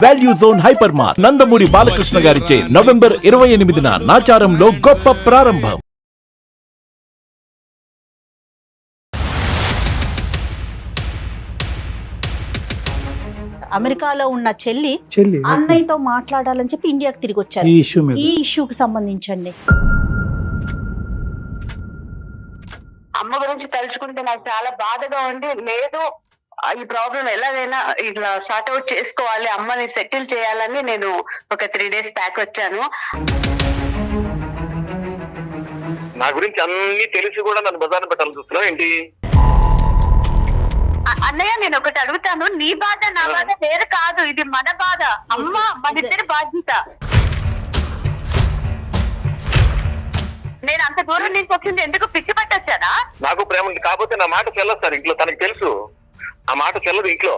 Value zone hyper mart Nandamuri Balakrishna గారిచే November 28న నాచారంలో గొప్ప ప్రారంభం. అమెరికాలో ఉన్న చెల్లి అన్నయ్యతో మాట్లాడాలని చెప్పి ఇండియాకి తిరిగి వచ్చారు. ఈ ఇష్యూకి సంబంధించండి. అమ్మ గురించి తలుచుకుంటే నాకు చాలా బాధగా ఉండి, లేదు ఈ ప్రాబ్లం ఎలాగైనా ఇట్లా సార్ట్ అవుట్ చేసుకోవాలి, అమ్మని సెటిల్ చేయాలని నేను ఒక 3 days బ్యాక్ వచ్చాను. నా గురించి అన్ని తెలిసి కూడా నన్ను బజార్ని పెట్టాలని చూస్తున్నావు ఏంటి? అన్నయ్య, నేను ఒకటి అడుగుతాను, నీ బాధ నా బాధ వేరు కాదు, ఇది మన బాధ. అమ్మ మన ఇద్దరి బాధ్యత. నేను అంత దూరం నుంచి వచ్చింది ఎందుకు? పిచ్చి పట్టొచ్చానా? నాకు ప్రేమ ఉంది, కాకపోతే నా మాట చెల్లదు సార్ ఇంట్లో. తనకు తెలుసు ఆ మాట చెల్లదు ఇంట్లో.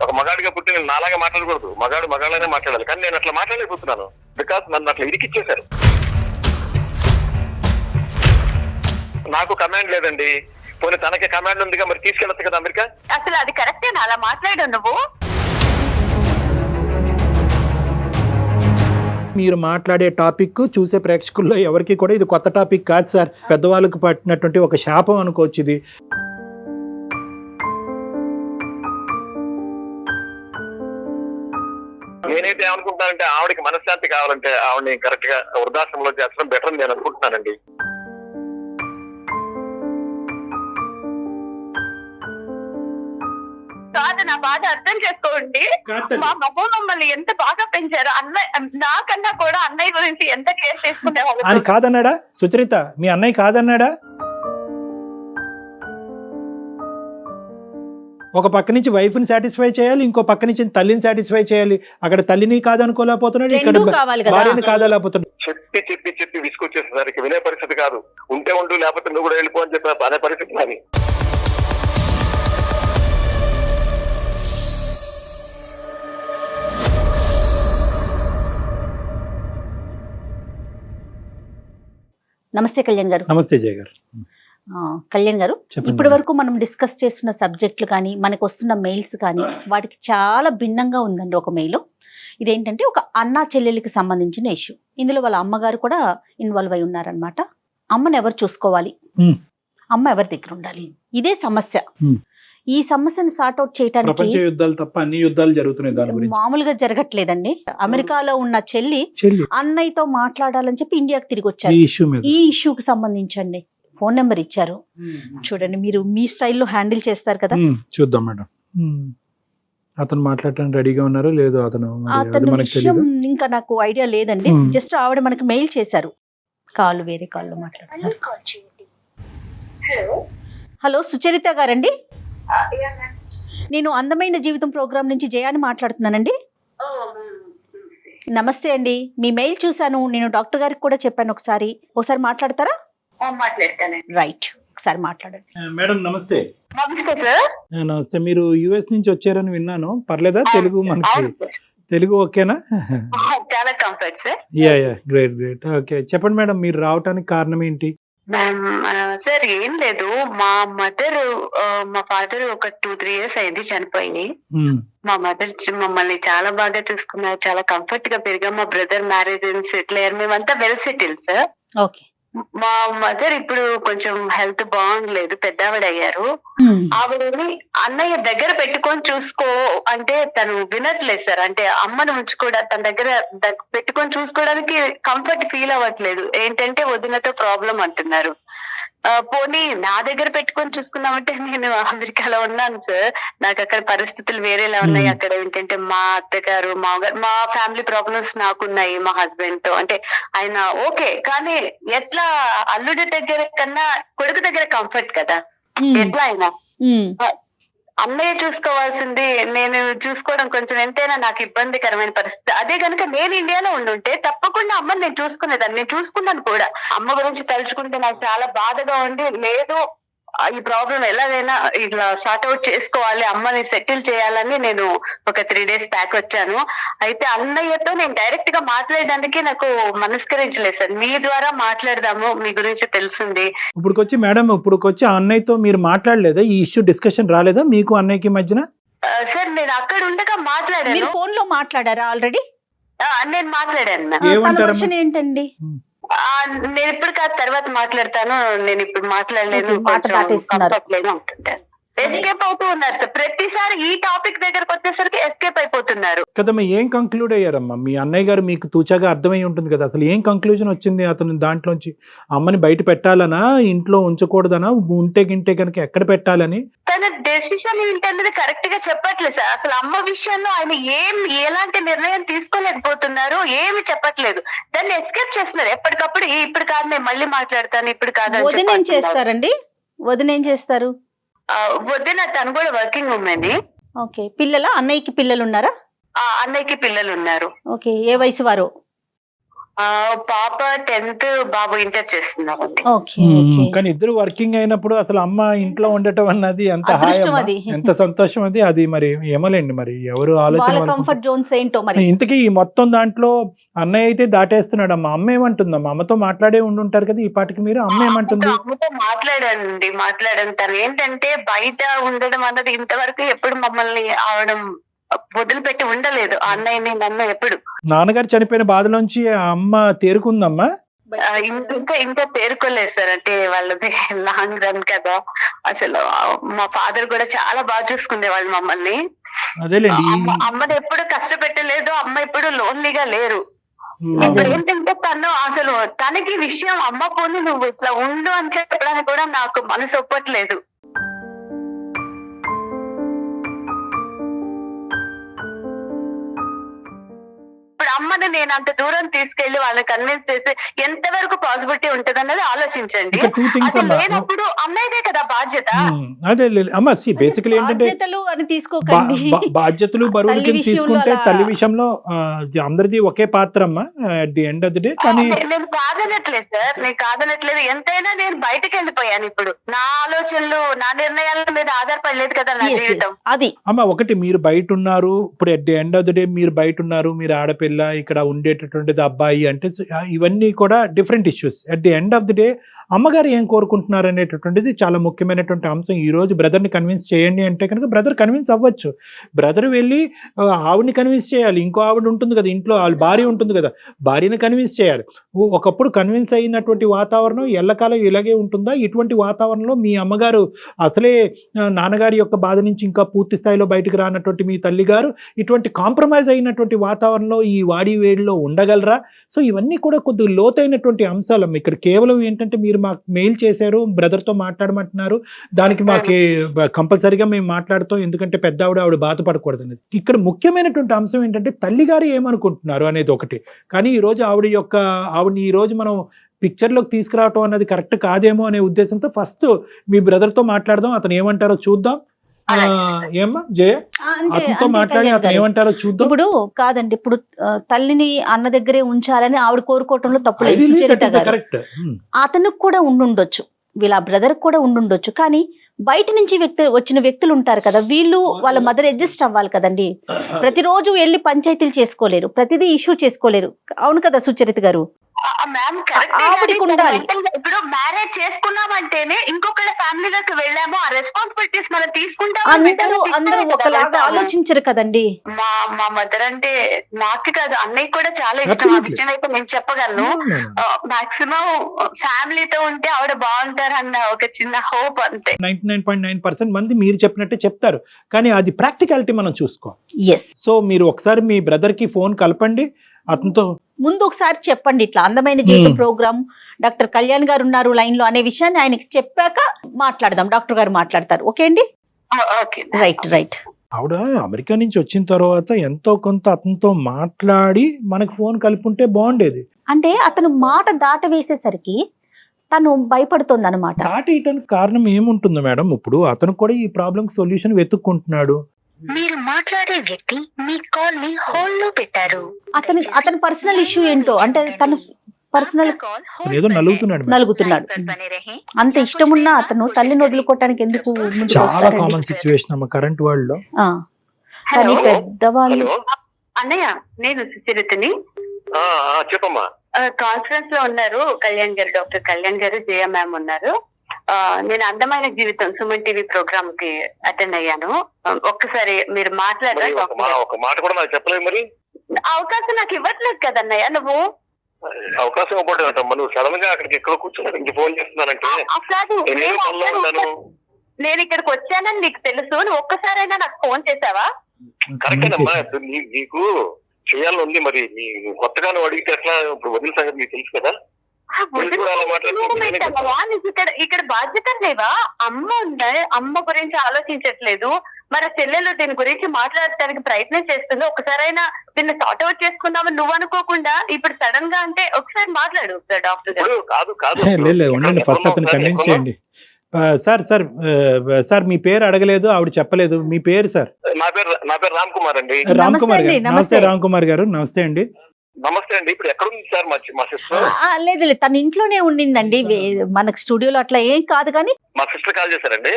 ఒక మగాడిగా పుట్టి నేను నాలాగా మాట్లాడకూడదు, మగాడు మగాళ్ళనే మాట్లాడాలి. కానీ నేను అట్లా మాట్లాడలేకపోతున్నాను, బికాస్ నన్ను అట్లా ఇరికిచ్చేశారు. నాకు కమాండ్ లేదండి. పోనీ తనకి కమాండ్ ఉందిగా, మరి తీసుకెళ్ళచ్చు కదా అమెరికా. అసలు అది కరెక్టేనా అలా మాట్లాడావు నువ్వు? మీరు మాట్లాడే టాపిక్ చూసే ప్రేక్షకుల్లో ఎవరికి కూడా ఇది కొత్త టాపిక్ కాదు సార్. పెద్దవాళ్ళకు పట్టినటువంటి ఒక శాపం అనుకోవచ్చు ఇది. నేనైతే ఏమనుకుంటున్నానంటే, ఆవిడకి మనశ్శాంతి కావాలంటే ఆవిడని కరెక్ట్ గా వృద్ధాశ్రమంలో చేర్చడం బెటర్ అని నేను అనుకుంటున్నానండి. కాదు, నా బాధ అర్థం చేసుకోండి. మా మమ్మ మమ్మల్ని ఎంత బాగా పెంచారు. అన్నయ్య నాకన్నా కూడా అన్నయ్య గురించి ఎంత కేర్ తీసుకునేవాళ్ళు. అని కాదన్నాడా సుచరిత? మీ అన్నయ్య కాదన్నాడా? ఒక పక్క నుంచి వైఫ్ ని సాటిస్ఫై చేయాలి, ఇంకో పక్క నుంచి తల్లిని సాటిస్ఫై చేయాలి. అక్కడ తల్లిని కాదనుకోలేకపోతున్నాడు, ఇక్కడ భార్యని కాదలేకపోతున్నాడు. చెప్పి చెప్పి చెప్పి విసుకొచ్చేసరికి వినే పరిస్థితి కాదు. ఉంటే ఉండు, లేకపోతే నువ్వు కూడా వెళ్ళిపో అని చెప్పి అనే పరిస్థితి నాది. నమస్తే కళ్యాణ్ గారు. నమస్తే జయ గారు. కళ్యాణ్ గారు, ఇప్పటి వరకు మనం డిస్కస్ చేస్తున్న సబ్జెక్టులు కానీ, మనకు వస్తున్న మెయిల్స్ కానీ, వాటికి చాలా భిన్నంగా ఉందండి ఒక మెయిల్. ఇదేంటంటే ఒక అన్నా చెల్లెలికి సంబంధించిన ఇష్యూ. ఇందులో వాళ్ళ అమ్మగారు కూడా ఇన్వాల్వ్ అయి ఉన్నారనమాట. అమ్మని ఎవరు చూసుకోవాలి, అమ్మ ఎవరి దగ్గర ఉండాలి, ఇదే సమస్య. ఈ సమస్యను సార్ట్ అవుట్ చేయడానికి యుద్ధాలు తప్ప అన్ని యుద్ధాలు జరుగుతున్నాయి. దాని గురించి మామూలుగా జరగట్లేదండి. అమెరికాలో ఉన్న చెల్లి అన్నయ్యతో మాట్లాడాలని చెప్పి ఇండియాకి తిరిగి వచ్చారు. ఈ ఇష్యూకి సంబంధించండి ఫోన్ నెంబర్ ఇచ్చారు. చూడండి, మీరు మీ స్టైల్లో హ్యాండిల్ చేస్తారు కదా. చూద్దాం మేడం. అతను మాట్లాడటానికి రెడీగా ఉన్నారో లేదో అతను విషయం ఇంకా నాకు ఐడియా లేదండి. జస్ట్ ఆవిడ మనకి మెయిల్ చేశారు. కాల్ వేరే కాల్లో మాట్లాడుతున్నారు. హలో, సుచరిత గారండి? నేను అందమైన జీవితం ప్రోగ్రాం నుంచి జయాని మాట్లాడుతున్నానండి. నమస్తే అండి. మీ మెయిల్ చూశాను, నేను డాక్టర్ గారికి కూడా చెప్పాను. ఒకసారి మాట్లాడతారా? రైట్, ఒకసారి మాట్లాడండి. మేడం నమస్తే. నమస్తే సార్. నమస్తే. మీరు యుఎస్ నుంచి వచ్చారని విన్నాను. పర్లేదా? తెలుగు మనకి తెలుగు ఓకేనా? చాలా comfort sir. Yeah great great. Okay, చెప్పండి మేడం, మీరు రావడానికి కారణం ఏంటి? సార్ ఏం లేదు, మా మదర్ మా ఫాదర్ ఒక 2-3 years అయింది చనిపోయి. మా మదర్ మమ్మల్ని చాలా బాగా చూసుకున్నారు, చాలా కంఫర్ట్ గా పెరిగాం. మా బ్రదర్ మ్యారేజ్ సెటిల్ అయ్యారు, మేమంతా వెల్ సెటిల్ సార్. ఓకే. మా మదర్ ఇప్పుడు కొంచెం హెల్త్ బాగుండలేదు, పెద్దవాడు అయ్యారు. ఆవిడని అన్నయ్య దగ్గర పెట్టుకొని చూసుకో అంటే తను వినట్లేదు సార్. అంటే అమ్మను ఉంచుకోవడం, తన దగ్గర పెట్టుకొని చూసుకోవడానికి కంఫర్ట్ ఫీల్ అవ్వట్లేదు. ఏంటంటే వదినతో ప్రాబ్లం అంటున్నారు. పోనీ నా దగ్గర పెట్టుకొని చూసుకున్నామంటే, నేను అమెరికాలో ఉన్నాను సార్, నాకు అక్కడ పరిస్థితులు వేరేలా ఉన్నాయి. అక్కడ ఏంటంటే మా అత్తగారు, మామగారు, మా ఫ్యామిలీ ప్రాబ్లమ్స్ నాకున్నాయి మా హస్బెండ్ తో. అంటే ఆయన ఓకే, కానీ ఎట్లా అల్లుడి దగ్గర కన్నా కొడుకు దగ్గర కంఫర్ట్ కదా. ఎట్లా అయినా అన్నయ్య చూసుకోవాల్సింది నేను చూసుకోవడం కొంచెం ఎంతైనా నాకు ఇబ్బందికరమైన పరిస్థితి. అదే కనుక నేను ఇండియాలో ఉండుంటే తప్పకుండా అమ్మని నేను చూసుకునేదాన్ని. నేను చూసుకున్నాను కూడా. అమ్మ గురించి తలుచుకుంటే నాకు చాలా బాధగా ఉండి, లేదు ఈ ప్రాబ్లం ఎలాగైనా ఇట్లా సార్ట్ అవుట్ చేసుకోవాలి, అమ్మని సెటిల్ చేయాలని నేను ఒక 3 days బ్యాక్ వచ్చాను. అయితే అన్నయ్యతో నేను డైరెక్ట్ గా మాట్లాడడానికి నాకు మనస్కరించలేదు సార్. మీ ద్వారా మాట్లాడదాము, మీ గురించి తెలిసింది. ఇప్పుడుకొచ్చి మేడం, ఇప్పుడుకొచ్చి అన్నయ్యతో మీరు మాట్లాడలేదా? ఈ ఇష్యూ డిస్కషన్ రాలేదా మీకు అన్నయ్యకి మధ్యన? సార్ నేను అక్కడ ఉండగా మాట్లాడాను. మీరు ఫోన్ లో మాట్లాడారా ఆల్రెడీ? నేను మాట్లాడాను మ్యామ్. తన ఏమంటారమ్మా? వర్షన్ ఏంటండి? నేను ఇప్పుడు కాదు తర్వాత మాట్లాడతాను, నేను ఇప్పుడు మాట్లాడలేను, Okay, మాట కొంచెం దాటేస్తున్నారు. కంఫర్ట్ అంటుంటాను. ఎస్కేప్ అవుతూ ఉన్నారు సార్, ప్రతిసారి ఈ టాపిక్ దగ్గరకు వచ్చేసరికి ఎస్కేప్ అయిపోతున్నారు. కదమ్మా, ఏం కంక్లూడ్ అయ్యారమ్మా? మీ అన్నయ్య గారు మీకు తూచాగా అర్థమై ఉంటుంది కదా, అసలు ఏం కంక్లూజన్ వచ్చింది అతను దాంట్లోంచి? అమ్మని బయట పెట్టాలనా, ఇంట్లో ఉంచకూడదనా, ఉంటే గింటే కనుక ఎక్కడ పెట్టాలని? తన డెసిషన్ ఏంటన్నది కరెక్ట్ గా చెప్పట్లేదు సార్. అసలు అమ్మ విషయంలో ఆయన ఎలాంటి నిర్ణయం తీసుకోలేకపోతున్నారు, ఏమి చెప్పట్లేదు. దాన్ని ఎస్కేప్ చేస్తున్నారు ఎప్పటికప్పుడు. ఇప్పుడు కాదు నేను మళ్ళీ మాట్లాడతాను, ఇప్పుడు కాదు వదిన ఏం చేస్తారండి? వదిన ఏం చేస్తారు? వద్దే తను కూడా వర్కింగ్ ఉమెన్. ఓకే. పిల్లల అన్నయ్యకి పిల్లలు ఉన్నారా? అన్నయ్యకి పిల్లలు ఉన్నారు. ఓకే. ఏ వయసు వారు? పాప 10th, బాబు ఇంటర్ చేస్తున్నారండి. Okay okay. కానీ ఇద్దరు వర్కింగ్ అయినప్పుడు అసలు అమ్మ ఇంట్లో ఉండటం అన్నది ఎంత అదృష్టం హాయ్, అది. ఎంత సంతోషం అది. అది మరి ఏమోలేండి, మరి ఎవరు వాళ్ళ ఆలోచన కంఫర్ట్ జోన్స్ ఏంటో మరి. ఇంతకీ ఈ మొత్తం దాంట్లో అన్నయ్య అయితే దాటేస్తున్నాడు. అమ్మ ఏమంటుందమ్మా? అమ్మతో మాట్లాడే ఉండుంటారు కదా ఈ పాటికి మీరు. అమ్మ ఏమంటుంది? అమ్మతో మాట్లాడాను. తను ఏంటంటే బయట ఉండడం అన్నది ఇంతవరకు ఎప్పుడు మమ్మల్ని ఆవడం వదిలిపెట్టి ఉండలేదు, అన్నయ్యని నన్ను ఎప్పుడు. నాన్నగారు చనిపోయిన బాధలోంచి ఆ అమ్మ తేరుకుందమ్మా? ఇంకా పేర్కోలేదు సార్. అంటే వాళ్ళది లాంగ్ రన్ కదా. అసలు మా ఫాదర్ కూడా చాలా బాగా చూసుకునే వాళ్ళు మమ్మల్ని. అదేలేండి. అమ్మని ఎప్పుడు కష్టపెట్టలేదు, అమ్మ ఎప్పుడు లోన్లీగా లేరు. ఇప్పుడు ఏంటంటే తను అసలు తనకి విషయం అమ్మ పోనీ నువ్వు ఇట్లా ఉండు అని చెప్పడానికి కూడా నాకు మనసు ఒప్పట్లేదు. ఇప్పుడు అమ్మని నేను అంత దూరం తీసుకెళ్లి వాళ్ళని కన్విన్స్ చేసి ఎంతవరకు పాసిబిలిటీ ఉంటది అన్నది ఆలోచించండి. అసలు లేనప్పుడు అన్నయ్యదే కదా బాధ్యత. అదే అమ్మ, బేసికలీ ఏంటంటే బాధ్యతలు అని తీసుకోకండి. బాధ్యతలు బరువులు కింద తీసుకుంటే తల్లి విషయంలో అందరిది ఒకే పాత్ర అమ్మా at the end of the day. కానీ నేను కాదనట్లేదు సార్, నేను కాదనట్లేదు. ఎంతైనా నేను బయటకు వెళ్ళిపోయాను. ఇప్పుడు నా ఆలోచనలు, నా నిర్ణయాల మీద ఆధారపడలేదు కదా నా జీవితం. అది అమ్మ, ఒకటి మీరు బయట ఉన్నారు, ఇప్పుడు at the end of the day మీరు బయట ఉన్నారు, మీరు ఆడపిల్ల, ఇక్కడ ఉండేటటువంటిది అబ్బాయి అంటే ఇవన్నీ కూడా different issues. At the end of the day అమ్మగారు ఏం కోరుకుంటున్నారు అనేటటువంటిది చాలా ముఖ్యమైనటువంటి అంశం. ఈ రోజు బ్రదర్ని కన్విన్స్ చేయండి అంటే కనుక బ్రదర్ కన్విన్స్ అవ్వచ్చు. బ్రదర్ వెళ్ళి ఆవిడని కన్విన్స్ చేయాలి. ఇంకో ఆవిడ ఉంటుంది కదా ఇంట్లో, వాళ్ళ భార్య ఉంటుంది కదా, భార్యని కన్విన్స్ చేయాలి. ఒకప్పుడు కన్విన్స్ అయినటువంటి వాతావరణం ఎల్లకాలం ఇలాగే ఉంటుందా? ఇటువంటి వాతావరణంలో మీ అమ్మగారు అసలే నాన్నగారి యొక్క బాధ నుంచి ఇంకా పూర్తి స్థాయిలో బయటకు రానటువంటి మీ తల్లిగారు ఇటువంటి కాంప్రమైజ్ అయినటువంటి వాతావరణంలో ఈ వాడి వేడిలో ఉండగలరా? సో ఇవన్నీ కూడా కొద్దిగా లోతైనటువంటి అంశాలు. ఇక్కడ కేవలం ఏంటంటే మీరు మాకు మెయిల్ చేశారు, బ్రదర్తో మాట్లాడమంటున్నారు, దానికి మాకు కంపల్సరీగా మేము మాట్లాడుతాం, ఎందుకంటే పెద్ద ఆవిడ బాధపడకూడదు అనేది. ఇక్కడ ముఖ్యమైనటువంటి అంశం ఏంటంటే తల్లిగారు ఏమనుకుంటున్నారు అనేది ఒకటి. కానీ ఈరోజు ఆవిడని ఈరోజు మనం పిక్చర్లోకి తీసుకురావటం అన్నది కరెక్ట్ కాదేమో అనే ఉద్దేశంతో ఫస్ట్ మీ బ్రదర్తో మాట్లాడదాం, అతను ఏమంటారో చూద్దాం. ఏమ్మా జయ, అతనితో మాట్లాడి అతను ఏమంటారో చూద్దాం. ఇప్పుడు కాదండి, ఇప్పుడు తల్లిని అన్న దగ్గరే ఉంచాలని ఆవిడ కోరుకోవటంలో తప్పు లేదు. సుచరిత గారు అతనికి కూడా ఉండుండొచ్చు, వీళ్ళ బ్రదర్ కూడా ఉండుండొచ్చు. కానీ బయట నుంచి వచ్చిన వ్యక్తులు ఉంటారు కదా, వీళ్ళు వాళ్ళ మదర్ అడ్జస్ట్ అవ్వాలి కదండి. ప్రతిరోజు వెళ్ళి పంచాయతీలు చేసుకోలేరు, ప్రతిదీ ఇష్యూ చేసుకోలేరు. అవును కదా సుచరిత గారు? ఇప్పుడు మ్యారేజ్ చేసుకున్నామంటేనే ఇంకొకళ్ళ ఫ్యామిలీలోకి వెళ్ళాము, ఆ రెస్పాన్సిబిలిటీస్ మనం తీసుకుంటాం. అందరూ ఒకలాగా ఆలోచించరు కదండి. మా మదర్ అంటే నాకు కాదు అన్నయ్య కూడా చాలా ఇష్టం. ఆ విషయం అయితే నేను చెప్పగలను. మాక్సిమం ఫ్యామిలీతో ఉంటే ఆవిడ బాగుంటారు అన్న ఒక చిన్న హోప్ అంతే. 99.9% మంది మీరు చెప్పినట్టే చెప్తారు, కానీ అది ప్రాక్టికాలిటీ మనం చూసుకోవాలి. సో మీరు ఒకసారి మీ బ్రదర్ కి ఫోన్ కలపండి, అతనితో ముందు ఒకసారి చెప్పండి, ఇట్లా అందమైన జీవితం ప్రోగ్రామ్ డాక్టర్ కళ్యాణ్ గారు ఉన్నారు లైన్ లో అనే విషయాన్ని ఆయనకి చెప్పాక మాట్లాడదాం. డాక్టర్ గారు మాట్లాడతారు. ఓకే అండి? రైట్. ఆవిడ అమెరికా నుంచి వచ్చిన తర్వాత ఎంతో కొంత అతనితో మాట్లాడి మనకు ఫోన్ కలుపుంటే బాగుండేది. అంటే అతను మాట దాట వేసేసరికి తను భయపడుతుంది అనమాట. దాటేయటానికి కారణం ఏముంటుందో మేడం? ఇప్పుడు అతను కూడా ఈ ప్రాబ్లం సొల్యూషన్ వెతుక్కుంటున్నాడు. మీరు మాట్లాడే వ్యక్తి మీ కాల్ ని హోల్డ్ లో పెట్టారు. అతని పర్సనల్ ఇష్యూ ఏంటో, అంటే తను పర్సనల్ ఏదో నలుగుతున్నాడు. అంత ఇష్టమున్నా అతను తల్లిని వదులుకోవటానికి ఎందుకు? చాలా కామన్ సిచ్యువేషన్ అమ్మ కరెంట్ వరల్డ్ లో. కానీ పెద్దవాళ్ళు. అన్నయ్య, నేను సుచరితని. చెప్పమ్మా. కాన్ఫరెన్స్ లో ఉన్నారు కళ్యాణ్ గారు, డాక్టర్ కళ్యాణ్ గారు, జయ మ్యామ్ ఉన్నారు. నేను అందమైన జీవితం సుమన్ టీవీ ప్రోగ్రామ్ కి అటెండ్ అయ్యాను. ఒక్కసారి మీరు మాట్లాడారు. ఒక మాట కూడా నాకు చెప్పలేదు. మరి అవకాశం నాకు ఇవ్వట్లేదు కదన్నయ్య నువ్వు. అవకాశం ఇవ్వబోతుందమ్మా. నువ్వు సడన్ గా అక్కడికి ఎక్కడ కూర్చున్నా ఇంక ఫోన్ చేస్తున్నానంటే నేను ఇక్కడికి వచ్చానని నీకు తెలుసు. నువ్వు ఒక్కసారైనా నాకు ఫోన్ చేసావా? కరెక్టేనమ్మా. నీకు చేయాలని ఉంది. మరి నీ కొత్తగా నువ్వు అడిగితే ఎట్లా? ఇప్పుడు వదిన సంగతి నీకు తెలుసు కదా. ఇక్కడ బాధ్యత లేవా? అమ్మ ఉందా? అమ్మ గురించి ఆలోచించట్లేదు. మరి చెల్లెలు దీని గురించి మాట్లాడటానికి ప్రయత్నం చేస్తుంది. ఒకసారైనా దీన్ని సార్ట్ అవుట్ చేసుకుందామని నువ్వు అనుకోకుండా ఇప్పుడు సడన్ గా అంటే ఒకసారి మాట్లాడు డాక్టర్ గారు. ఉండండి, ఫస్ట్ అతను కన్విన్స్ చేయండి. సార్ మీ పేరు అడగలేదు, ఆవిడ చెప్పలేదు. మీ పేరు సార్? నా పేరు రామ్ కుమార్ అండి. రామ్ కుమార్ గారు నమస్తే. రామ్ కుమార్ గారు నమస్తే అండి. నమస్తే అండి. ఇప్పుడు ఎక్కడ ఉంది సార్ మా సిస్టర్? లేదు తన ఇంట్లోనే ఉండిందండి. మనకు స్టూడియోలో అట్లా ఏం కాదు కానీ మా సిస్టర్ కాల్ చేశారండి.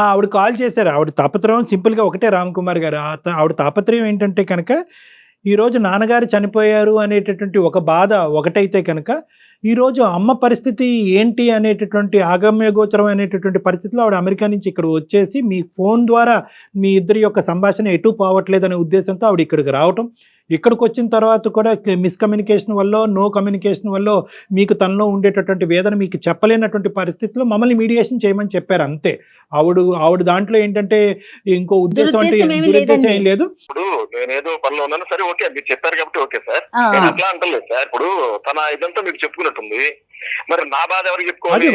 ఆవిడ కాల్ చేశారు. ఆవిడ తాపత్రయం సింపుల్ గా ఒకటే రామ్ కుమార్ గారు. ఆవిడ తాపత్రయం ఏంటంటే కనుక ఈ రోజు నాన్నగారు చనిపోయారు అనేటటువంటి ఒక బాధ ఒకటైతే కనుక ఈ రోజు అమ్మ పరిస్థితి ఏంటి అనేటటువంటి ఆగమ్య గోచరం అనేటటువంటి పరిస్థితిలో ఆవిడ అమెరికా నుంచి ఇక్కడ వచ్చేసి మీ ఫోన్ ద్వారా మీ ఇద్దరి యొక్క సంభాషణ ఎటు పోవట్లేదు అనే ఉద్దేశంతో ఆవిడ ఇక్కడికి రావటం. ఇక్కడికి వచ్చిన తర్వాత కూడా మిస్కమ్యూనికేషన్ వల్ల, నో కమ్యూనికేషన్ వల్ల మీకు తనలో ఉండేటటువంటి వేదన మీకు చెప్పలేనటువంటి పరిస్థితిలో మమ్మల్ని మీడియేషన్ చేయమని చెప్పారు అంతే. ఆవిడ దాంట్లో ఏంటంటే ఇంకో ఉద్దేశం అంటే దురుద్దేశం ఏం లేదు. ఇప్పుడు నేనేదో పనిలో ఉన్నాను. సరే ఓకే, మీరు చెప్పారు కాబట్టి ఓకే సార్. నేను అట్లా అంటలేదు సార్. ఇప్పుడు తన ఇదంతా మీకు చెప్పుకున్నట్టుంది. మరి నా బాధ ఎవరికి చెప్పుకోవాలి?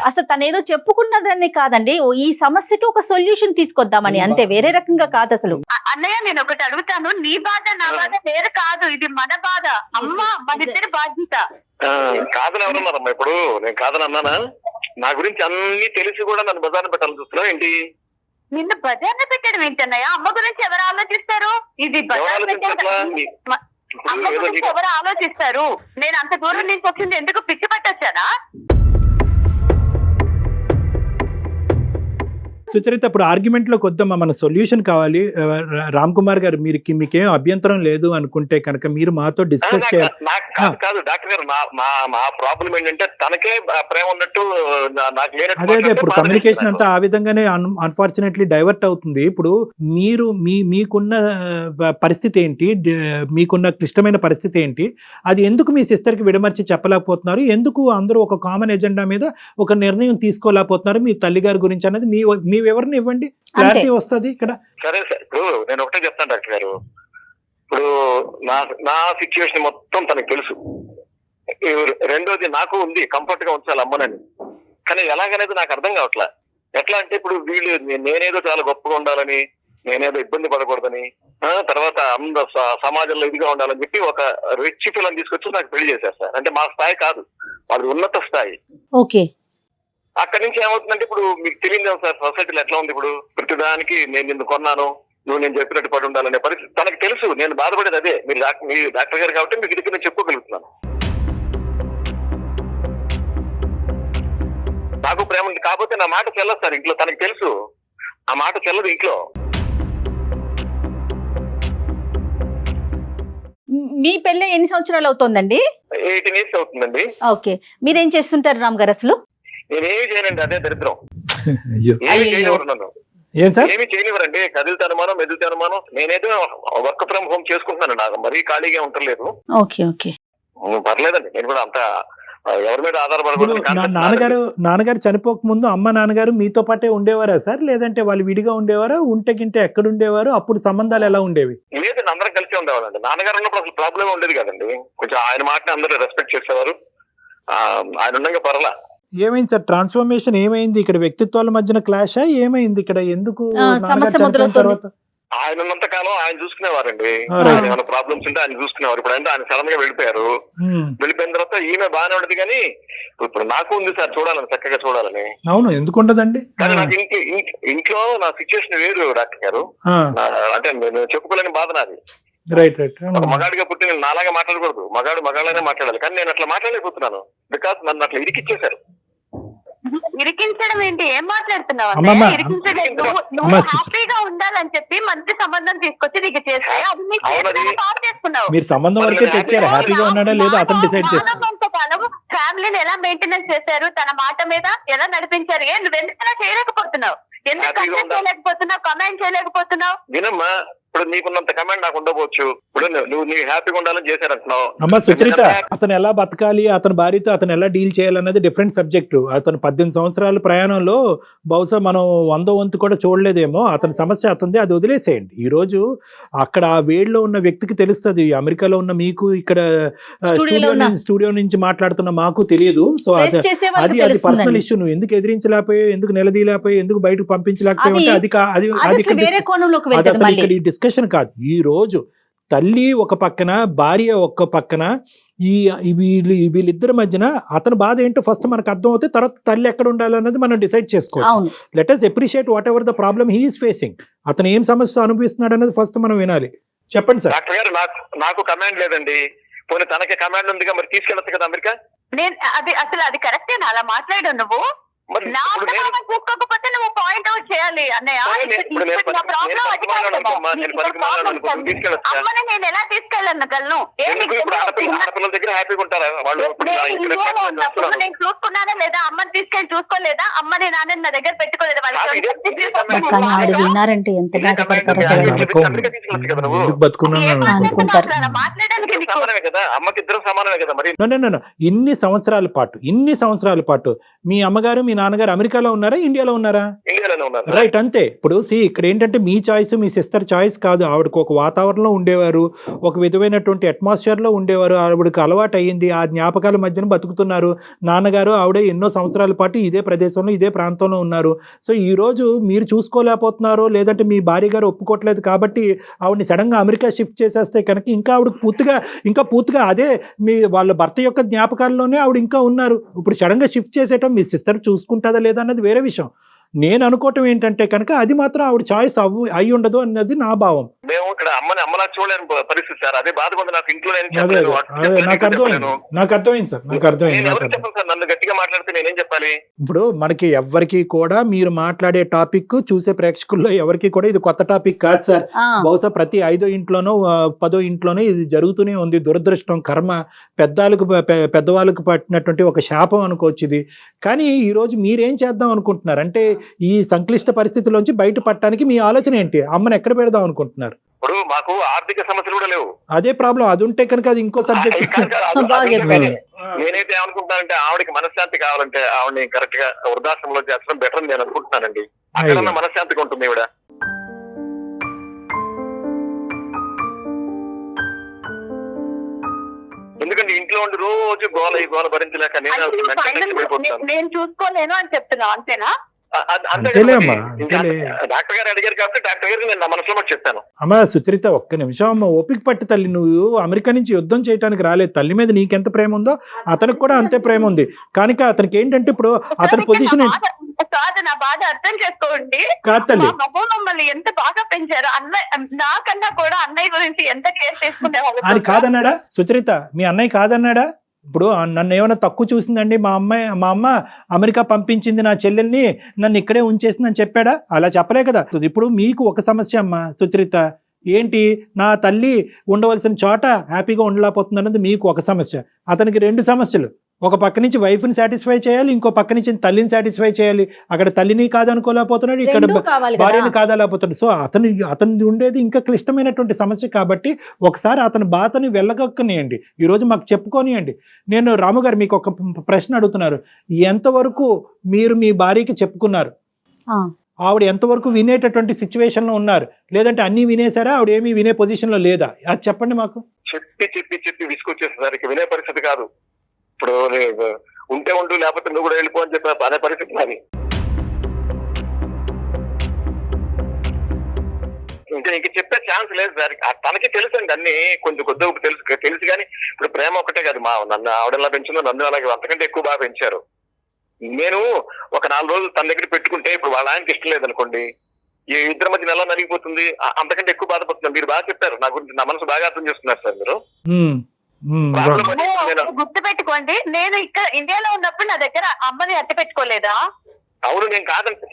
అసలు తను ఏదో చెప్పుకున్నదని కాదండి, ఈ సమస్యకి ఒక సొల్యూషన్ తీసుకొద్దామని అంతే, వేరే రకంగా కాదు అసలు. అన్నయ్య నేను ఒకటి అడుగుతాను. నీ బాధ నా బాధ వేరే కాదు, ఇది మన బాధ. అమ్మ మన ఇద్దరి బాధ్యత. కాదని ఎవరన్నారమ్మా? ఇప్పుడు నేను కాదని అన్నానా? నా గురించి అన్ని తెలిసి కూడా నన్ను బజార్ని పెట్టాలని చూస్తున్నావు ఏంటి? నిన్ను బజార్ని పెట్టడం ఏంటన్నయ్య? అమ్మ గురించి ఎవరు ఆలోచిస్తారు? ఇది అమ్మ గురించి ఎవరు ఆలోచిస్తారు? నేను అంత దూరం నుంచి వచ్చింది ఎందుకు? పిచ్చి పట్టొచ్చానా? సుచరిత, ఇప్పుడు ఆర్గ్యుమెంట్ లోకి వద్దామా, మన సొల్యూషన్ కావాలి. రామ్ కుమార్ గారు మీకేం అభ్యంతరం లేదు అనుకుంటే కనుక మీరు మాతో డిస్కస్ చేయాలి. కాదు డాక్టర్ గారు, నా ప్రాబ్లం ఏంటంటే తనకే ప్రేమ ఉన్నట్టు నాకు లేదు. అదే ఇప్పుడు కమ్యూనికేషన్ అంతా ఆ విధంగానే అన్ఫార్చునేట్లీ డైవర్ట్ అవుతుంది. ఇప్పుడు మీరు మీకున్న పరిస్థితి ఏంటి, మీకున్న క్లిష్టమైన పరిస్థితి ఏంటి, అది ఎందుకు మీ సిస్టర్ కి విడమర్చి చెప్పలేకపోతున్నారు? ఎందుకు అందరూ ఒక కామన్ ఎజెండా మీద ఒక నిర్ణయం తీసుకోలేకపోతున్నారు మీ తల్లిగారి గురించి అనేది మీ వివరణ ఇవ్వండి, క్లారిటీ వస్తుంది ఇక్కడ. సరే సార్, ఇప్పుడు నేను ఒకటే చెప్తాను డాక్టర్ గారు. ఇప్పుడు నా సిచ్యువేషన్ మొత్తం తనకు తెలుసు. రెండోది నాకు ఉంది, కంఫర్ట్ గా ఉంచాలి అమ్మనని. కానీ ఎలాగనేది నాకు అర్థం కావట్లా. ఎట్లా అంటే ఇప్పుడు వీళ్ళు నేనేదో చాలా గొప్పగా ఉండాలని, నేనేదో ఇబ్బంది పడకూడదని, తర్వాత సమాజంలో ఇదిగా ఉండాలని చెప్పి ఒక రిచ్ పిల్లని తీసుకొచ్చి నాకు పెళ్లి చేసేస్తారు. అంటే మా స్థాయి కాదు, వాళ్ళది ఉన్నత స్థాయి. ఓకే. అక్కడి నుంచి ఏమవుతుందంటే ఇప్పుడు మీకు తెలియదు సార్ సొసైటీలో ఎట్లా ఉంది. ఇప్పుడు ప్రతిదానికి నేను నిన్ను కొన్నాను, నువ్వు నేను చెప్పినట్టు పడి ఉండాలనే పరిస్థితి తనకు తెలుసు. నేను బాధపడేది అదే. మీరు డాక్టర్ గారు కాబట్టి మీకు దగ్గర నేను చెప్పుకోగలుగుతున్నాను. నాకు ప్రేమ ఉంది కాకపోతే నా మాట చెల్లదు సార్ ఇంట్లో. తనకు తెలుసు ఆ మాట చెల్లదు ఇంట్లో. మీ పెళ్ళి ఎన్ని సంవత్సరాలు అవుతుందండి? 18 years అవుతుందండి. ఓకే. మీరేం చేస్తుంటారు రామ్ గారు అసలు? నేనేమి చేయనండి, అదే దరిద్రం. ఏమి చేయనివ్వరు నన్ను, ఏమి చేయనివ్వరండి. కదులుతానుమానం మెదులుతానుమానం. నేనేదో వర్క్ ఫ్రమ్ హోమ్ చేసుకుంటున్నాను. నాకు మరీ ఖాళీగా ఉండలేదు. పర్లేదండి. నేను కూడా అంత ఎవరి మీద ఆధారపడకూడదు. నాన్నగారు చనిపోక ముందు అమ్మ నాన్నగారు మీతో పాటే ఉండేవారా సార్, లేదంటే వాళ్ళు విడిగా ఉండేవారా? ఉంటే గింటే ఎక్కడ ఉండేవారు? అప్పుడు సంబంధాలు ఎలా ఉండేవి? లేదండి, అందరం కలిసి ఉండేవాళ్ళండి. నాన్నగారు ఉన్నప్పుడు అసలు ప్రాబ్లం ఉండేది కదండి. కొంచెం ఆయన మాటని అందరూ రెస్పెక్ట్ చేసేవారు. ఆయన ఉండగా పర్లా. ఏమైంది సార్ ట్రాన్స్ఫర్మేషన్? ఏమైంది ఇక్కడ? వ్యక్తిత్వాల మధ్యన క్లాషా? ఏమైంది ఇక్కడ? ఎందుకు ఆయన ఉన్నంత కాలం ఆయన చూసుకునేవారండి. ఏమైనా ప్రాబ్లమ్స్ ఉంటే ఆయన చూసుకునేవారు. ఇప్పుడు అంటే ఆయన సడన్ గా వెళ్ళిపోయారు. వెళ్ళిపోయిన తర్వాత ఈమె బాగానే ఉండదు. కానీ ఇప్పుడు నాకు ఉంది సార్ చూడాలని, చక్కగా చూడాలని. అవును, ఎందుకు ఉండదండి? కానీ నాకు ఇంట్లో నా సిచ్యువేషన్ వేరు డాక్టర్ గారు. అంటే నేను చెప్పుకోలేని బాధ నాది. ఒక మగాడిగా పుట్టి నేను నాలాగా మాట్లాడకూడదు. మగాళ్ళనే మాట్లాడాలి. కానీ నేను అట్లా మాట్లాడలేకపోతున్నాను. బికాస్ నన్ను అట్లా ఇరికిచ్చేశారు. ఇరికించడం ఏంటి? ఏం మాట్లాడుతున్నావు? హ్యాపీగా ఉండాలని చెప్పి మంచి సంబంధం తీసుకొచ్చి నీకు చేస్తాయి. అది నీకు చేసుకున్నావు. మీరు సంబంధం వరకే తెచ్చారు, హ్యాపీగా ఉన్నాడా లేదా అతను డిసైడ్ చేస్తారు. ఫ్యామిలీని ఎలా మెయింటెనెన్స్ చేశారు, తన మాట మీద ఎలా నడిపించారు. నువ్వు ఎందుకు అలా చేయలేకపోతున్నావు, ఎందుకు కమెంట్ చేయలేకపోతున్నావు. వినమ్మా, ఇప్పుడు నీకున్నంత కమాండ్ నాకు ఉండవచ్చు. ఇప్పుడు నువ్వు నీ హ్యాపీగా ఉండాలని చేశారంటున్నావు. అమ్మ సుచరిత, అతను ఎలా బతకాలి, అతని భార్యతో అతను ఎలా డీల్ చేయాలన్నది డిఫరెంట్ సబ్జెక్టు. అతను 18 సంవత్సరాల ప్రయాణంలో బహుశా మనం 100వ వంతు కూడా చూడలేదేమో. అతని సమస్య అతనిది, అది వదిలేసేయండి. ఈ రోజు అక్కడ ఆ వేడిలో ఉన్న వ్యక్తికి తెలుస్తుంది. అమెరికాలో ఉన్న మీకు, ఇక్కడ స్టూడియో నుంచి మాట్లాడుతున్న మాకు తెలియదు. సో అది పర్సనల్ ఇష్యూ. నువ్వు ఎందుకు ఎదిరించలేకపోయావు, ఎందుకు నిలదీయలేకపోయావు, ఎందుకు బయటకు పంపించలేకపోయావు అంటే అది డిస్కషన్ కాదు. ఈ రోజు తల్లి ఒక పక్కన, భార్య ఒక పక్కన, వీళ్ళిద్దరి మధ్యన అతని బాధ ఏంటో ఫస్ట్ మనకు అర్థం అవుతే తర్వాత తల్లి ఎక్కడ ఉండాలన్నది మనం డిసైడ్ చేసుకోవాలి. Let us appreciate what ever the problem he is facing. అతను ఏం సమస్య అనుభవిస్తున్నాడు అనేది ఫస్ట్ మనం వినాలి. చెప్పండి సార్. డాక్టర్ గారు, నాకు కమాండ్ లేదండి. పోనీ తనకి కమాండ్ ఉందిగా, మరి తీసుకెళ్ళచ్చు కదా అమెరికా. నేను అది కరెక్టేనా అలా మాట్లాడు నువ్వు? చూసుకోకపోతే నువ్వు పాయింట్ అవుట్ చేయాలి అన్నయ్య. అమ్మని నేను ఎలా తీసుకెళ్ళగలను? నేను చూసుకున్నానా లేదా? అమ్మని తీసుకెళ్ళి చూసుకోలేదా? అమ్మని నాన్న నా దగ్గర పెట్టుకోలేదా? విన్నారంటే ఎంత మాట్లాడడానికి కదా, అమ్మకి ఇద్దరు సమానమే కదా. మరి ఇన్ని సంవత్సరాల పాటు మీ అమ్మగారు మీ నాన్నగారు అమెరికాలో ఉన్నారా, ఇండియాలో ఉన్నారా? ఇండియాలోనే ఉన్నారు. రైట్, అంతే. ఇప్పుడు ఇక్కడ ఏంటంటే మీ చాయిస్, మీ సిస్టర్ చాయిస్ కాదు. ఆవిడకు ఒక వాతావరణంలో ఉండేవారు, ఒక విధమైనటువంటి అట్మాస్ఫియర్ లో ఉండేవారు. ఆవిడకి అలవాటు అయ్యింది, ఆ జ్ఞాపకాల మధ్యన బతుకుతున్నారు. నాన్నగారు ఆవిడ ఎన్నో సంవత్సరాల పాటు ఇదే ప్రదేశంలో, ఇదే ప్రాంతంలో ఉన్నారు. సో ఈ రోజు మీరు చూసుకోలేకపోతున్నారో, లేదంటే మీ భార్య గారు ఒప్పుకోవట్లేదు కాబట్టి ఆవిడని సడన్ గా అమెరికా షిఫ్ట్ చేసేస్తే కనుక ఇంకా ఆవిడ పూర్తిగా అదే వాళ్ళ భర్త యొక్క జ్ఞాపకాల్లోనే ఆవిడ ఇంకా ఉన్నారు. ఇప్పుడు సడన్ గా షిఫ్ట్ చేసేయటం మీ సిస్టర్ చూసుకుంటుందా లేదా అన్నది వేరే విషయం. నేను అనుకోవటం ఏంటంటే కనుక అది మాత్రం ఆవిడ చాయిస్ అయి ఉండదు అన్నది నా భావం. మేము ఇక్కడ అమ్మలా చూడలేని పరిస్థితి సార్. అదే బాధ కొంత నాకు ఇంట్లో నాకు అర్థమైంది సార్. నన్ను గట్టిగా మాట్లాడితే నేనేం చెప్పాలి? ఇప్పుడు మనకి ఎవరికి కూడా మీరు మాట్లాడే టాపిక్ చూసే ప్రేక్షకుల్లో ఎవరికి కూడా ఇది కొత్త టాపిక్ కాదు సార్. బహుశా ప్రతి 5వ ఇంట్లోనో 10వ ఇంట్లోనో ఇది జరుగుతూనే ఉంది. దురదృష్టం, కర్మ, పెద్దవాళ్ళకు పట్టినటువంటి ఒక శాపం అనుకోవచ్చు ఇది. కానీ ఈ రోజు మీరేం చేద్దాం అనుకుంటున్నారు అంటే ఈ సంక్లిష్ట పరిస్థితుల్లోంచి బయటపడటానికి మీ ఆలోచన ఏంటి? అమ్మని ఎక్కడ పెడదాం అనుకుంటున్నారు? ఇప్పుడు మాకు ఆర్థిక సమస్యలు కూడా లేవు. అదే ప్రాబ్లం. అది ఉంటే కనుక అది ఇంకో సబ్జెక్ట్. నేనైతే ఏమనుకుంటున్నానంటే ఆవిడకి మనశ్శాంతి కావాలంటే ఆవిడని కరెక్ట్ గా వృద్ధాశ్రమంలో చేర్చడం బెటర్ నేను అనుకుంటున్నానండి. అక్కడ మనశ్శాంతిగా ఉంటుంది ఈవిడ. ఎందుకంటే ఇంట్లో ఉండి రోజు గోల భరించలేక నేను చూసుకోలేను అని చెప్తున్నా, అంతేనా? డాక్టర్ గారు అడిగారు కాబట్టి డాక్టర్ గారికి నేను నా మనసులో మాట చెప్పాను. అమ్మా సుచరిత, ఒక్క నిమిషం అమ్మ, ఓపిక పట్టి తల్లి. నువ్వు అమెరికా నుంచి యుద్ధం చేయడానికి రాలేదు. తల్లి మీద నీకెంత ప్రేమ ఉందో అతనికి కూడా అంతే ప్రేమ ఉంది. కనుక అతనికి ఏంటంటే ఇప్పుడు అతని పొజిషన్ నా బాధ అర్థం చేసుకోండి. మమ్మల్ని ఎంత బాగా పెంచారు. నాకన్నా కూడా అన్నయ్య గురించి ఎంత కేర్ తీసుకునేవాళ్ళు. అని కాదన్నాడా సుచరిత? మీ అన్నయ్య కాదన్నాడా? ఇప్పుడు నన్ను ఏమైనా తక్కువ చూసిందండి మా అమ్మ అమెరికా పంపించింది నా చెల్లెల్ని, నన్ను ఇక్కడే ఉంచేసిందని చెప్పాడా? అలా చెప్పలే కదా. ఇప్పుడు మీకు ఒక సమస్య అమ్మా సుచరిత, ఏంటి నా తల్లి ఉండవలసిన చోట హ్యాపీగా ఉండలేకపోతుంది అన్నది మీకు ఒక సమస్య. అతనికి 2 సమస్యలు. ఒక పక్క నుంచి వైఫ్ని సాటిస్ఫై చేయాలి, ఇంకో పక్క నుంచి తల్లిని సాటిస్ఫై చేయాలి. అక్కడ తల్లిని కాదనుకోలేకపోతున్నాడు, ఇక్కడ భార్యని కాదలేకపోతున్నాడు. సో అతను ఉండేది ఇంకా క్లిష్టమైనటువంటి సమస్య కాబట్టి ఒకసారి అతని బాధని వెళ్ళగక్కనియండి, ఈరోజు మాకు చెప్పుకోనియండి. నేను రాము గారు మీకు ఒక ప్రశ్న అడుగుతున్నారు. ఎంతవరకు మీరు మీ భార్యకి చెప్పుకున్నారు? ఆవిడ ఎంతవరకు వినేటటువంటి సిచ్యువేషన్ లో ఉన్నారు? లేదంటే అన్ని వినేసారా? ఆవిడ ఏమీ వినే పొజిషన్ లో లేదా? అది చెప్పండి మాకు. చెప్పి విసుకొచ్చేసరికి వినే పరిస్థితి కాదు. ఇప్పుడు ఉంటే ఉండు, లేకపోతే నువ్వు కూడా వెళ్ళిపో అని చెప్పి అదే పరిస్థితి నాది. ఇంకా ఇంక చెప్పే ఛాన్స్ లేదు సార్. తనకి తెలుసు అండి అన్ని, కొంచెం కొద్దిగా తెలుసు కానీ ఇప్పుడు ప్రేమ ఒకటే కాదు. నన్ను ఆవిడలా పెంచిందో నన్ను అలాగే అంతకంటే ఎక్కువ బాగా పెంచారు. నేను ఒక 4 రోజులు తన దగ్గర పెట్టుకుంటే ఇప్పుడు వాళ్ళ ఆయనకి ఇష్టం లేదనుకోండి, ఈ ఇద్దరి మధ్య నెల నలిగిపోతుంది. అంతకంటే ఎక్కువ బాధపడుతుంది. మీరు బాగా చెప్పారు, నా గురించి నా మనసు బాగా అర్థం చేస్తున్నారు సార్ మీరు. గుర్తు పెట్టుకోండి, నేను ఇక్కడ ఇండియాలో ఉన్నప్పుడు నా దగ్గర అమ్మని అట్టి పెట్టుకోలేదా? అవును, నేను కాదంటే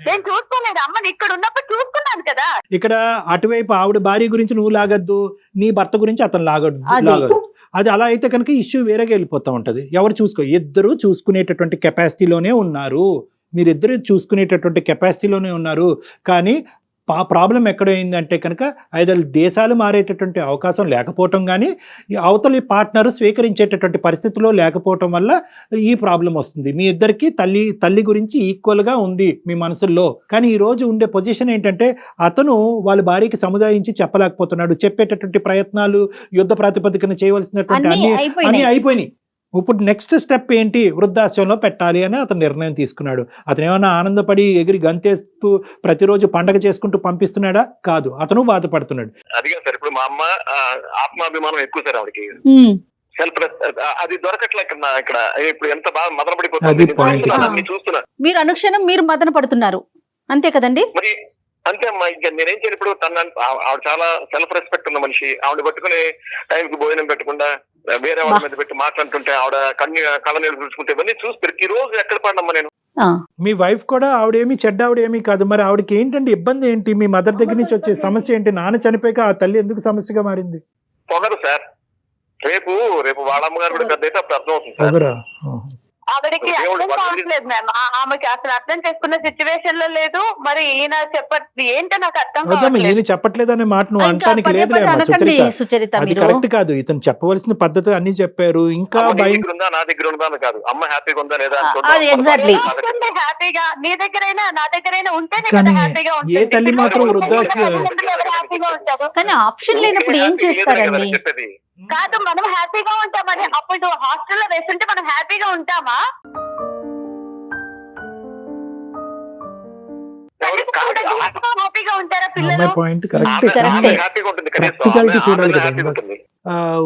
నేను చూసుకోలేదు. అమ్మని ఇక్కడ ఉన్నప్పుడు చూసుకున్నాను కదా. ఇక్కడ అటువైపు ఆవిడ భార్య గురించి నువ్వు లాగద్దు, నీ భర్త గురించి అతను లాగద్దు. అది అలా అయితే కనుక ఇష్యూ వేరేగా వెళ్ళిపోతూ ఉంటుంది. ఎవరు ఇద్దరు చూసుకునేటటువంటి కెపాసిటీలోనే ఉన్నారు, మీరిద్దరు చూసుకునేటటువంటి కెపాసిటీలోనే ఉన్నారు. కానీ ప్రాబ్లం ఎక్కడైందంటే కనుక ఐదు దేశాలు మారేటటువంటి అవకాశం లేకపోవటం, కానీ అవతలి పార్ట్నర్ స్వీకరించేటటువంటి పరిస్థితిలో లేకపోవటం వల్ల ఈ ప్రాబ్లం వస్తుంది. మీ ఇద్దరికి తల్లి గురించి ఈక్వల్గా ఉంది మీ మనసుల్లో. కానీ ఈ రోజు ఉండే పొజిషన్ ఏంటంటే అతను వాళ్ళ భార్యకి సముదాయించి చెప్పలేకపోతున్నాడు. చెప్పేటటువంటి ప్రయత్నాలు యుద్ధ ప్రాతిపదికన చేయవలసినటువంటి అన్ని అయిపోయినాయి. ఇప్పుడు నెక్స్ట్ స్టెప్ ఏంటి, వృద్ధాశ్రమంలో పెట్టాలి అని అతను నిర్ణయం తీసుకున్నాడు. అతను ఏమైనా ఆనందపడి ఎగిరి గంతేస్తూ ప్రతిరోజు పండగ చేసుకుంటూ పంపిస్తున్నాడా? కాదు, అతను బాధపడుతున్నాడు. అదిగా సార్, ఇప్పుడు మా అమ్మ ఆత్మాభిమానం ఎక్కువ సార్ ఆవిడకి, సెల్ఫ్ అది దొరకట్లే ఇక్కడ. ఇప్పుడు ఎంత బాగా మదన పడిపోతుంది చూస్తున్నా. మీరు అనుక్షణం మీరు మదన పడుతున్నారు అంతే కదండి? మరి అంతే అమ్మా, ఇంకా నేనేం చేయను. ఇప్పుడు ఆవిడ చాలా సెల్ఫ్ రెస్పెక్ట్ ఉన్న మనిషి. ఆవిడ పట్టుకుని టైంకి భోజనం పెట్టకుండా వేరే వాళ్ళ మీద పెట్టి మాట్లాడుతుంటే, ఆవిడ కళ్ళ నీళ్ళు చూసుకుంటే ఇవన్నీ చూసి ప్రతిరోజు ఎక్కడ పడినమ్మా నేను. మీ వైఫ్ కూడా ఆవిడేమి చెడ్డ ఆవిడేమీ కాదు. మరి ఆవిడకి ఏంటండి ఇబ్బంది ఏంటి? మీ మదర్ దగ్గర నుంచి వచ్చే సమస్య ఏంటి? నాన్న చనిపోయాక ఆ తల్లి ఎందుకు సమస్యగా మారింది? పొగరు సార్. రేపు వాళ్ళ అమ్మగారు కూడా పెద్ద అయితే అప్పుడు అర్థం అవుతుంది సార్. ఆవిడకి అర్థం కావట్లేదు మ్యామ్. ఆమెకి అసలు అర్థం చేసుకున్న సిచ్యువేషన్ లో లేదు. మరి ఈయన ఏంటో నాకు అర్థం కావట్లేదు. ఈయన చెప్పట్లేదనే మాట నువ్వు అంటానికి లేదు. అది కరెక్ట్ కాదు. ఇతను చెప్పవలసిన పద్ధతి అన్ని చెప్పారు. ఇంకా నా దగ్గర ఉందా కాదు, అమ్మ హ్యాపీగా ఉందా లేదా హ్యాపీగా నీ దగ్గరైనా నా దగ్గరైనా ఉంటేనే కదా హ్యాపీగా ఉంటుంది. ఏ తల్లి మాత్రం వృద్ధాశ్రమం హ్యాపీగా ఉంటారు. కానీ ఆప్షన్ లేనప్పుడు ఏం చేస్తారండి? చెప్పేది కాదు, మనం హ్యాపీగా ఉంటామని అప్పుడు హాస్టల్లో వేస్తుంటే మనం హ్యాపీగా ఉంటామా? హ్యాపీగా ఉంటారా పిల్లలు?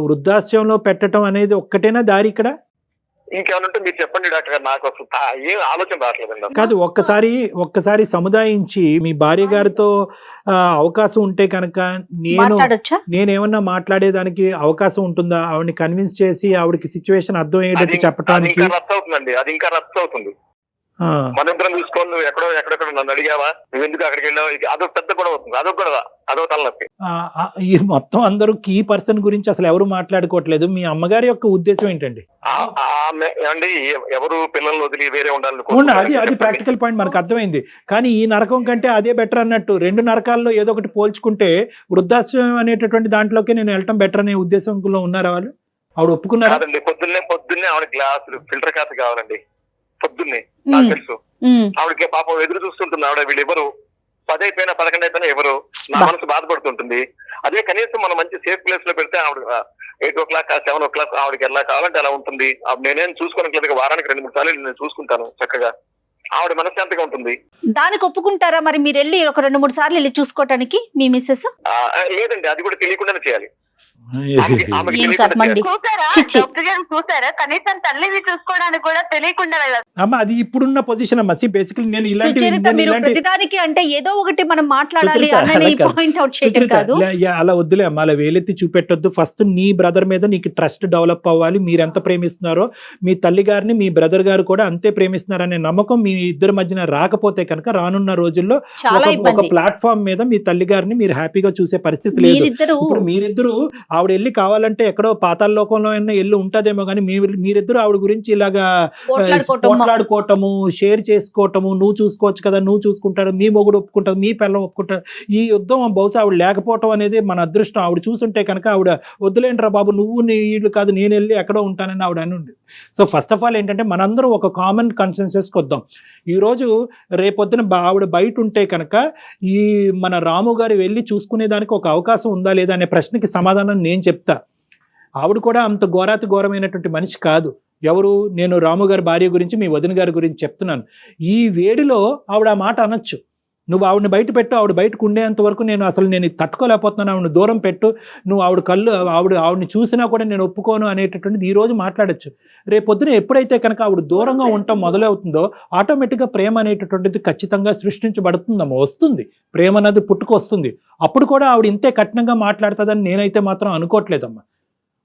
వృద్ధాశ్రమంలో పెట్టడం అనేది ఒక్కటేనా దారి ఇక్కడ? ఇంకేమన్నా మీరు చెప్పండి డాక్టర్ గారు, నాకు అసలు ఏం ఆలోచన రావట్లేదండి. కాదు, ఒక్కసారి సముదాయించి మీ భార్య గారితో అవకాశం ఉంటే కనుక నేనేమన్నా మాట్లాడేదానికి అవకాశం ఉంటుందా? ఆవిడని కన్విన్స్ చేసి ఆవిడకి సిచ్యువేషన్ అర్థం అయ్యేటట్టు చెప్పడానికి. రద్దు అవుతుందండి, అది ఇంకా రద్దు అవుతుంది. మనందరం చూసుకోవాలి. నువ్వు ఎక్కడెక్కడ నన్ను అడిగావా, నువ్వు ఎందుకు అక్కడికి వెళ్ళావు, అదొక పెద్ద గొడవ అవుతుంది. అదో తలనొప్పి. ఈ మొత్తం అందరూ కీ పర్సన్ గురించి అసలు ఎవరు మాట్లాడుకోవట్లేదు. మీ అమ్మగారి యొక్క ఉద్దేశం ఏంటండి? అండి, ఎవరు పిల్లల్ని వదిలి వేరే ఉండాలి. అది ప్రాక్టికల్ పాయింట్ మనకు అర్థమైంది. కానీ ఈ నరకం కంటే అదే బెటర్ అన్నట్టు. రెండు నరకాల్లో ఏదో ఒకటి పోల్చుకుంటే వృద్ధాశ్రమం అనేటటువంటి దాంట్లోకి నేను వెళ్ళటం బెటర్ అనే ఉద్దేశంలో ఉన్నారా వాళ్ళు? ఆవిడ ఒప్పుకున్నారా? పొద్దున్నే ఆవిడ గ్లాసులు ఫిల్టర్ కాఫీ కావాలండి. పొద్దున్నే నాకు తెలుసు. ఆవిడకి పాపం ఎదురు చూస్తుంటుంది. ఆవిడ వీళ్ళు ఎవరు 10 అయిపోయినా 11 అయిపోయినా ఎవరు, నా మనసు బాధపడుతుంటుంది. అదే కనీసం మనం మంచి సేఫ్ ప్లేస్ లో పెడితే ఆవిడ 8 o'clock 7 o'clock ఆవిడకి ఎలా కావాలంటే అలా ఉంటుంది. నేనేం చూసుకోవట్లేదు. వారానికి 2-3 సార్లు నేను చూసుకుంటాను చక్కగా. ఆవిడ మనశ్శాంతిగా ఉంటుంది. దానికి ఒప్పుకుంటారా మరి? మీరు వెళ్ళి ఒక 2-3 సార్లు వెళ్ళి చూసుకోవటానికి మీ మిస్సెస్? లేదండి, అది కూడా తెలియకుండానే చేయాలి. చూసారా కనీసం తల్లిని చూసుకోవడానికి కూడా తెలియకుండా. అమ్మా, అది ఇప్పుడున్న పొజిషన్ అమ్మా. బేసికలీ నేను ప్రతిదానికి అంటే ఏదో ఒకటి మనం మాట్లాడాలి పాయింట్ అవుట్ చేయడం కాదు. అలా వద్దులే అమ్మా, అలా వేలెత్తి చూపెట్టొద్దు. ఫస్ట్ నీ బ్రదర్ మీద నీకు ట్రస్ట్ డెవలప్ అవ్వాలి. మీరు ఎంత ప్రేమిస్తున్నారో మీ తల్లి గారిని మీ బ్రదర్ గారు కూడా అంతే ప్రేమిస్తున్నారనే నమ్మకం మీ ఇద్దరి మధ్యన రాకపోతే కనుక రానున్న రోజుల్లో ఒక ప్లాట్ఫామ్ మీద మీ తల్లి గారిని మీరు హ్యాపీగా చూసే పరిస్థితి లేదు. ఇప్పుడు మీరిద్దరు ఆవిడ వెళ్ళి కావాలంటే ఎక్కడో పాతాళ లోకంలో అయినా వెళ్ళి ఉంటదేమో, కానీ మీరిద్దరు ఆవిడ గురించి ఇలాగా పోట్లాడుకోవటము, షేర్ చేసుకోవటము, నువ్వు చూసుకోవచ్చు కదా, నువ్వు చూసుకుంటాడు, మీ మొగుడు ఒప్పుకుంటాడు, మీ పిల్లలు ఒప్పుకుంటాడు, ఈ యుద్ధం బహుశా ఆవిడ లేకపోవటం అనేది మన అదృష్టం. ఆవిడ చూసుంటే కనుక ఆవిడ వద్దులేంట్రా బాబు, నువ్వు నీళ్ళు కాదు, నేను వెళ్ళి ఎక్కడో ఉంటానని ఆవిడ అని ఉంది. సో ఫస్ట్ ఆఫ్ ఆల్ ఏంటంటే మనందరూ ఒక కామన్ కన్సెన్సస్కి వద్దాం. ఈరోజు రేపొద్దున ఆవిడ బయట ఉంటే కనుక ఈ మన రాము గారు వెళ్ళి చూసుకునేదానికి ఒక అవకాశం ఉందా లేదా అనే ప్రశ్నకి సమాధానం నేను చెప్తా. ఆవిడ కూడా అంత ఘోరమైనటువంటి మనిషి కాదు. ఎవరు? నేను రాము గారి భార్య గురించి, మీ వదిన గారి గురించి చెప్తున్నాను. ఈ వేడిలో ఆవిడ ఆ మాట అనొచ్చు. నువ్వు ఆవిడని బయట పెట్టు, ఆవిడ బయటకు ఉండేంత వరకు నేను తట్టుకోలేకపోతున్నాను, ఆవిడని దూరం పెట్టు, నువ్వు ఆవిడని చూసినా కూడా నేను ఒప్పుకోను అనేటటువంటిది ఈ రోజు మాట్లాడచ్చు. రేపొద్దున ఎప్పుడైతే కనుక ఆవిడ దూరంగా ఉండటం మొదలవుతుందో ఆటోమేటిక్గా ప్రేమ అనేటటువంటిది ఖచ్చితంగా సృష్టించబడుతుందమ్మా, వస్తుంది. ప్రేమ అన్నది పుట్టుకొస్తుంది. అప్పుడు కూడా ఆవిడ ఇంతే కఠినంగా మాట్లాడుతుందని నేనైతే మాత్రం అనుకోవట్లేదమ్మా.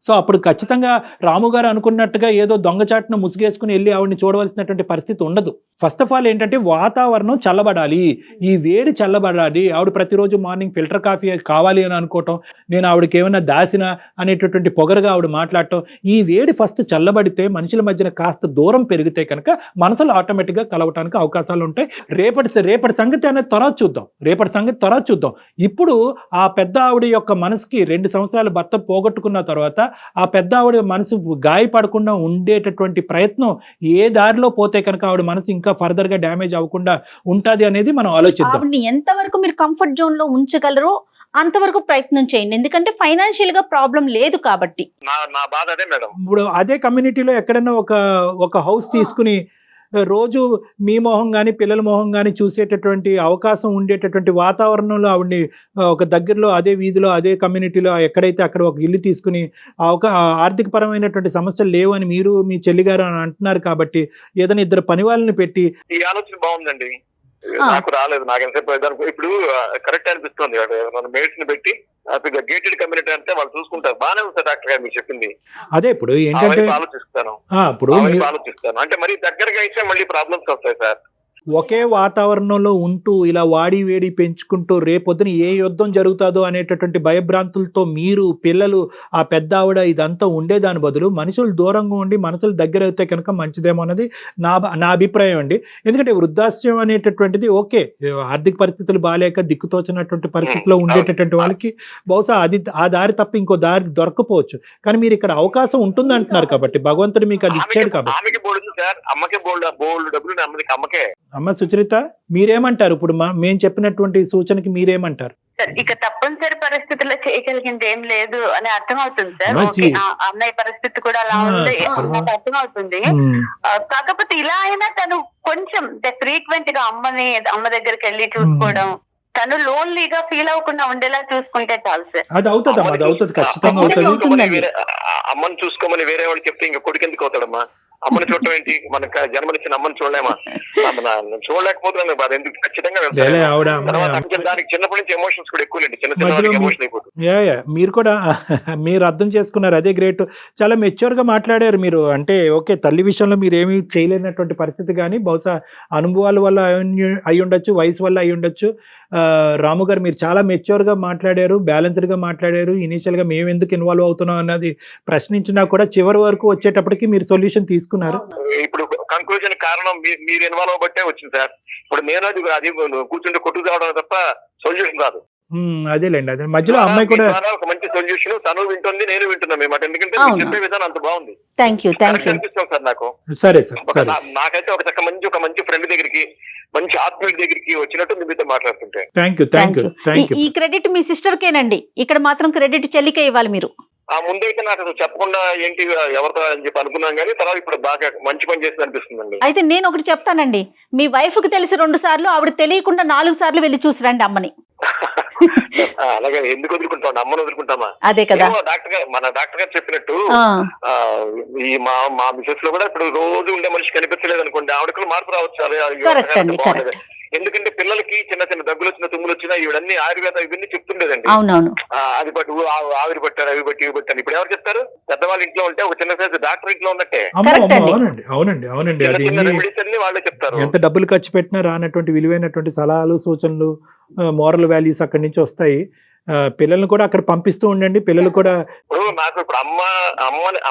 సో అప్పుడు ఖచ్చితంగా రాము గారు అనుకున్నట్టుగా ఏదో దొంగచాటును ముసుగేసుకుని వెళ్ళి ఆవిడని చూడవలసినటువంటి పరిస్థితి ఉండదు. ఫస్ట్ ఆఫ్ ఆల్ ఏంటంటే వాతావరణం చల్లబడాలి, ఈ వేడి చల్లబడాలి. ఆవిడ ప్రతిరోజు మార్నింగ్ ఫిల్టర్ కాఫీ కావాలి అని అనుకోవటం, నేను ఆవిడకి ఏమైనా దాసిన అనేటటువంటి పొగరుగా ఆవిడ మాట్లాడటం, ఈ వేడి ఫస్ట్ చల్లబడితే మనుషుల మధ్యన కాస్త దూరం పెరిగితే కనుక మనసులు ఆటోమేటిక్గా కలవటానికి అవకాశాలు ఉంటాయి. రేపటి సంగతి అనేది తర్వాత చూద్దాం. ఇప్పుడు ఆ పెద్ద ఆవిడ యొక్క మనసుకి 2 సంవత్సరాలు భర్త పోగొట్టుకున్న తర్వాత ఆ పెద్ద ఆవిడ మనసు గాయపడకుండా ఉండేటటువంటి ప్రయత్నం ఏ దారిలో పోతే కనుక ఆవిడ మనసు ఇంకా ఫర్దర్ గా డ్యామేజ్ అవ్వకుండా ఉంటది అనేది మనం ఆలోచిద్దాం. ఆవిడని ఎంతవరకు మీరు కంఫర్ట్ జోన్ లో ఉంచగలరో అంతవరకు ప్రయత్నం చేయండి, ఎందుకంటే ఫైనాన్షియల్ గా ప్రాబ్లం లేదు కాబట్టి. నా బాధ అదే మేడం. ఇప్పుడు అదే కమ్యూనిటీలో ఎక్కడైనా ఒక హౌస్ తీసుకుని రోజు మీ మొహం కానీ పిల్లల మొహం కానీ చూసేటటువంటి అవకాశం ఉండేటటువంటి వాతావరణంలో ఆవిడ్ని ఒక దగ్గరలో అదే వీధిలో అదే కమ్యూనిటీలో ఎక్కడైతే అక్కడ ఒక ఇల్లు తీసుకుని ఒక ఆర్థిక పరమైనటువంటి సమస్యలు లేవు అని మీరు మీ చెల్లిగారు అని అంటున్నారు కాబట్టి ఏదైనా 2 పని వాళ్ళని పెట్టి. ఈ ఆలోచన బాగుందండి, నాకు రాలేదు. నాకు ఎంతసేపు ఇప్పుడు కరెక్ట్ అనిపిస్తుంది. మన మేడ్స్ ని పెట్టి గేటెడ్ కమ్యూనిటీ అంటే వాళ్ళు చూసుకుంటారు. బాగానే ఉంది డాక్టర్ గారు మీరు చెప్పింది. అదే ఇప్పుడు ఏంటంటే ఆలోచిస్తాను అంటే మరి దగ్గరగా అయితే మళ్ళీ ప్రాబ్లమ్స్ వస్తాయి సార్. ఒకే వాతావరణంలో ఉంటూ ఇలా వాడి వేడి పెంచుకుంటూ రేపొద్దున ఏ యుద్ధం జరుగుతుందో అనేటటువంటి భయభ్రాంతులతో మీరు పిల్లలు ఆ పెద్ద ఆవిడ ఇదంతా ఉండేదాని బదులు మనుషులు దూరంగా ఉండి మనసులు దగ్గర అయితే కనుక మంచిదేమో అన్నది నా అభిప్రాయం అండి. ఎందుకంటే వృద్ధాశ్రయం అనేటటువంటిది ఓకే, ఆర్థిక పరిస్థితులు బాగాలేక దిక్కుతోచినటువంటి పరిస్థితిలో ఉండేటటువంటి వాళ్ళకి బహుశా ఆ దారి తప్ప ఇంకో దారి దొరకపోవచ్చు. కానీ మీరు ఇక్కడ అవకాశం ఉంటుంది అంటున్నారు కాబట్టి భగవంతుడు మీకు అది ఇచ్చాడు కాబట్టి. అమ్మ సుచరిత మీరేమంటారు? ఇప్పుడు మేము చెప్పినటువంటి సూచనకి మీరేమంటారు? ఇక తప్పనిసరి పరిస్థితుల్లో చేయగలిగింది ఏం లేదు అని అర్థమవుతుంది సార్. అన్నయ్య పరిస్థితి కూడా అలా ఉంది, నాకు అర్థమవుతుంది. కాకపోతే ఇలా అయినా తను కొంచెం ఫ్రీక్వెంట్ గా అమ్మ దగ్గరికి వెళ్ళి చూసుకోవడం, తను లోన్లీగా ఫీల్ అవ్వకుండా ఉండేలా చూసుకుంటే చాలు సార్. అది అవుతుంది ఖచ్చితంగా అవుతుంది. అమ్మని చూసుకోమని వేరే వాళ్ళు చెప్తే ఇంకా కొడుకు ఎందుకు అవుతాడమ్మా? అమ్మని చూడటం ఏంటి? మనకు జన్మనిచ్చిన అమ్మని చూడలేమా? చూడలేకపోతున్నాను బాధ ఎందుకు? ఖచ్చితంగా దానికి చిన్నప్పటి నుంచి ఎమోషన్స్ కూడా ఎక్కువ ఎమోషన్ అయిపోతుంది. మీరు కూడా మీరు అర్థం చేసుకున్నారు, అదే గ్రేట్. చాలా మెచ్యూర్ గా మాట్లాడారు మీరు. అంటే ఓకే, తల్లి విషయంలో మీరు ఏమీ చేయలేనటువంటి పరిస్థితి, కానీ బహుశా అనుభవాల వల్ల అయి ఉండొచ్చు, వయసు వల్ల అయి ఉండొచ్చు. రాము గారు మీరు చాలా మెచ్యూర్ గా మాట్లాడారు, బ్యాలెన్స్డ్ గా మాట్లాడారు. ఇనీషియల్ గా మేము ఎందుకు ఇన్వాల్వ్ అవుతున్నాం అన్నది ప్రశ్నించినా కూడా చివరి వరకు వచ్చేటప్పటికి మీరు సొల్యూషన్ తీసుకున్నారు. ఇప్పుడు కంక్లూజన్ కారణం మీరు ఇన్వాల్వ్ అవ్వబట్టే వచ్చింది సార్. ఇప్పుడు నేను అది కూర్చుంటే కొట్టుకు రావడం తప్ప సొల్యూషన్ రాదు. అదేలేండి, అదే మధ్యలో అమ్మాయి కూడా ఒక మంచి సొల్యూషన్ తను వింటుంది, నేను వింటున్నాను మాట. ఎందుకంటే చెప్పే విధానం అంత బాగుంది. అనిపిస్తాం సార్ నాకు. సరే సార్, నాకైతే ఒక మంచి ఫ్రెండ్ దగ్గరికి, మంచి ఆత్మీయుడి దగ్గరికి వచ్చినట్టు మీతో మాట్లాడుతుంటే. Thank you. ఈ క్రెడిట్ మీ సిస్టర్ కేనండి, ఇక్కడ మాత్రం క్రెడిట్ చెల్లికే ఇవ్వాలి మీరు. ఆ ముందైతే నాకు అసలు చెప్పకుండా ఏంటి ఎవరితో అని చెప్పి అనుకున్నాం, కానీ తర్వాత ఇప్పుడు బాగా మంచి పని చేసి అనిపిస్తుందండి. అయితే నేను ఒకటి చెప్తానండి, మీ వైఫ్ కి తెలిసి 2 సార్లు, ఆవిడ తెలియకుండా 4 సార్లు వెళ్ళి చూసిరండి అమ్మని. అలాగే ఎందుకు వదులుకుంటాం? అమ్మను వదులుకుంటామా? అదే కదా మన డాక్టర్ గారు చెప్పినట్టు. ఈ మా మిసెస్ లో కూడా ఇప్పుడు రోజు ఉండే మనిషి కనిపించలేదు అనుకోండి, ఆవిడకు మార్పు రావచ్చు. ఎందుకంటే పిల్లలకి చిన్న చిన్న దగ్గులు వచ్చిన, తుమ్ములు వచ్చినా ఇవన్నీ ఆయుర్వేద ఇవన్నీ చెప్తుండేదండి. అది పట్టు ఆవిరి పట్టారు, అవి బట్టి ఇవి పట్టారు. ఇప్పుడు ఎవరు చెప్తారు? పెద్దవాళ్ళ ఇంట్లో ఉంటే ఒక చిన్న సైజు డాక్టర్ ఇంట్లో ఉన్నట్టే. అవునండి. మెడిసిన్ ని వాళ్ళే చెప్తారు. ఎంత డబ్బులు ఖర్చు పెట్టినా రానటువంటి విలువైనటువంటి సలహాలు, సూచనలు, మోరల్ వాల్యూస్ అక్కడి నుంచి వస్తాయి. పిల్లల్ని కూడా అక్కడ పంపిస్తూ ఉండండి. పిల్లలు కూడా నాకు ఇప్పుడు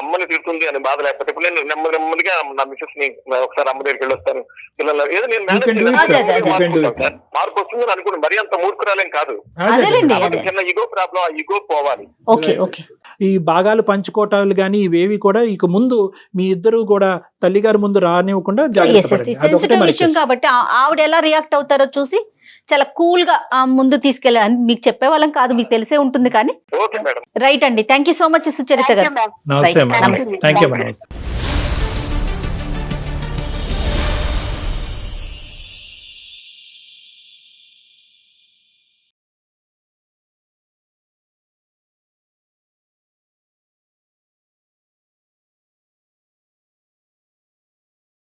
అమ్మని తిడుతుంది అని బాధ లేకపోతే ఇప్పుడు నేను నెమ్మదిగా నా మిసెస్ ని ఒకసారి అమ్మ దగ్గరికి వెళ్ళొస్తాను. పిల్లలు ఏదో నేను మార్పు వస్తుందని అనుకున్నాను. మరీ అంత మూర్ఖురాలేం కాదు. చిన్న ఈగో ప్రాబ్లం, ఆ ఈగో పోవాలి. ఈ భాగాలు పంచుకోవటాలు కానీ ఇవేవి కూడా ఇక ముందు మీ ఇద్దరు కూడా తల్లిగారి ముందు రానివ్వకుండా విషయం కాబట్టి ఆవిడ ఎలా రియాక్ట్ అవుతారో చూసి చాలా కూల్ గా ముందు తీసుకెళ్ళాలి. మీకు చెప్పే వాళ్ళం కాదు, మీకు తెలిసే ఉంటుంది. కానీ రైట్ అండి. Thank you so much Sucharitha garu. నమస్తే.